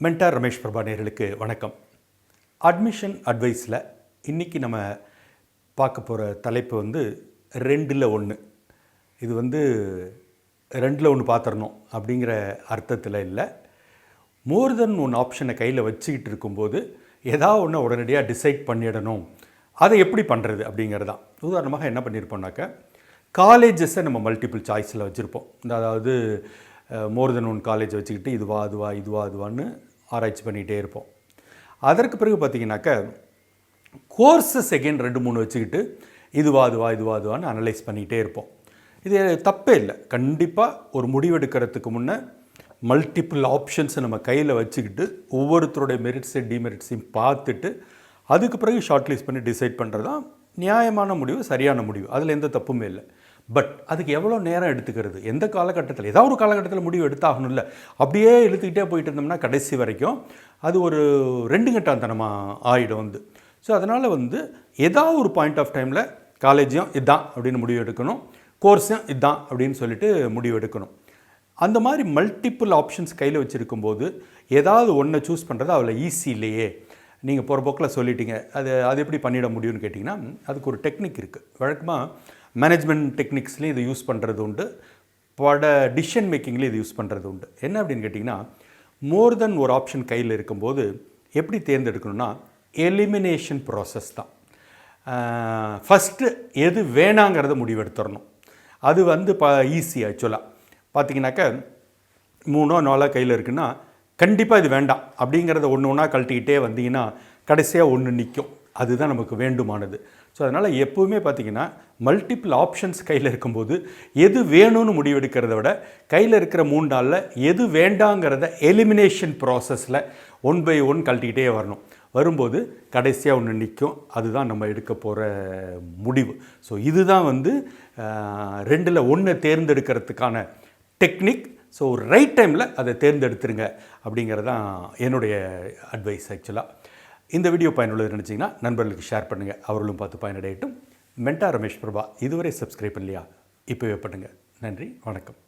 Mentor Ramesh Prabha நேயர்களுக்கு வணக்கம். Admission அட்வைஸில் இன்றைக்கி நம்ம பார்க்க போகிற தலைப்பு 2ல் 1. இது 2ல் 1 பார்த்துடணும் அப்படிங்கிற அர்த்தத்தில் இல்லை. மோர் தென் ஒன் ஆப்ஷனை கையில் வச்சுக்கிட்டு இருக்கும்போது ஏதாவது ஒன்று உடனடியாக டிசைட் பண்ணிடணும். அதை எப்படி பண்ணுறது அப்படிங்கிறது தான். உதாரணமாக என்ன பண்ணியிருப்போம்னாக்கா, காலேஜஸை நம்ம மல்டிபிள் சாய்ஸில் வச்சுருப்போம். அதாவது மோர் தென் ஒன் காலேஜ் வச்சுக்கிட்டு இதுவான்னு ஆராய்ச்சி பண்ணிகிட்டே இருப்போம். அதற்கு பிறகு பார்த்திங்கனாக்கா, கோர்ஸஸ் எகெயின் 2-3 வச்சுக்கிட்டு இதுவான்னு அனலைஸ் பண்ணிகிட்டே இருப்போம். இது தப்பே இல்லை. கண்டிப்பாக ஒரு முடிவெடுக்கிறதுக்கு முன்னே மல்டிபிள் ஆப்ஷன்ஸை நம்ம கையில் வச்சுக்கிட்டு ஒவ்வொருத்தருடைய மெரிட்ஸு டிமெரிட்ஸையும் பார்த்துட்டு அதுக்கு பிறகு ஷார்ட் லிஸ்ட் பண்ணி டிசைட் பண்ணுறது தான் நியாயமான முடிவு, சரியான முடிவு. அதில் எந்த தப்புமே இல்லை. பட் அதுக்கு எவ்வளோ நேரம் எடுத்துக்கிறது, எந்த காலகட்டத்தில், ஏதாவது ஒரு காலகட்டத்தில் முடிவு எடுத்தாகணும். இல்லை அப்படியே இழுத்துக்கிட்டே போயிட்டு இருந்தோம்னா கடைசி வரைக்கும் அது ஒரு 2 கட்டாந்தனமாக ஆகிடும். ஸோ அதனால் ஏதாவது ஒரு பாயிண்ட் ஆஃப் டைமில் காலேஜையும் இதுதான் அப்படின்னு முடிவு எடுக்கணும், கோர்ஸும் இதுதான் அப்படின்னு சொல்லிட்டு முடிவு எடுக்கணும். அந்த மாதிரி மல்டிப்புள் ஆப்ஷன்ஸ் கையில் வச்சுருக்கும்போது ஏதாவது ஒன்றை சூஸ் பண்ணுறது அவ்வளோ ஈஸி இல்லையே. நீங்கள் போகிற போக்கில் சொல்லிட்டீங்க. அது எப்படி பண்ணிட முடியும்னு கேட்டிங்கன்னா, அதுக்கு ஒரு டெக்னிக் இருக்குது. வழக்கமாக மேனேஜ்மெண்ட் டெக்னிக்ஸ்லேயும் இதை யூஸ் பண்ணுறது உண்டு, டிசிஷன் மேக்கிங்லேயும் இது யூஸ் பண்ணுறது உண்டு. என்ன அப்படின்னு கேட்டிங்கன்னா, மோர் தென் ஒரு ஆப்ஷன் கையில் இருக்கும்போது எப்படி தேர்ந்தெடுக்கணும்னா, எலிமினேஷன் ப்ராசஸ் தான். ஃபஸ்ட்டு எது வேணாங்கிறத முடிவெடுத்துடணும். அது ஈஸி. ஆக்சுவலாக பார்த்திங்கனாக்கா, 3-4 கையில் இருக்குன்னா கண்டிப்பாக இது வேண்டாம் அப்படிங்கிறத ஒன்று கழட்டிக்கிட்டே வந்தீங்கன்னா கடைசியாக ஒன்று நிற்கும். அதுதான் நமக்கு வேண்டுமானது. ஸோ அதனால் எப்போவுமே பார்த்திங்கன்னா, மல்டிபிள் ஆப்ஷன்ஸ் கையில் இருக்கும்போது எது வேணும்னு முடிவெடுக்கிறத விட கையில் இருக்கிற 3 நாளில் எது வேண்டாங்கிறத எலிமினேஷன் ப்ராசஸில் 1 by 1 கழட்டிக்கிட்டே வரணும். வரும்போது கடைசியாக ஒன்று நிற்கும். அதுதான் நம்ம எடுக்க போகிற முடிவு. ஸோ இதுதான் 2ல் 1 தேர்ந்தெடுக்கிறதுக்கான டெக்னிக். ஸோ ரைட் டைமில் அதை தேர்ந்தெடுத்துருங்க அப்படிங்கிறது தான் என்னுடைய அட்வைஸ். ஆக்சுவலாக இந்த வீடியோ பயனுள்ளது நினச்சிங்கன்னா நண்பர்களுக்கு ஷேர் பண்ணுங்கள், அவர்களும் பார்த்து பயனடையட்டும். மென்டார் ரமேஷ் பிரபா இதுவரை சப்ஸ்கிரைப் பண்ணலையா? இப்போவே பண்ணுங்கள். நன்றி, வணக்கம்.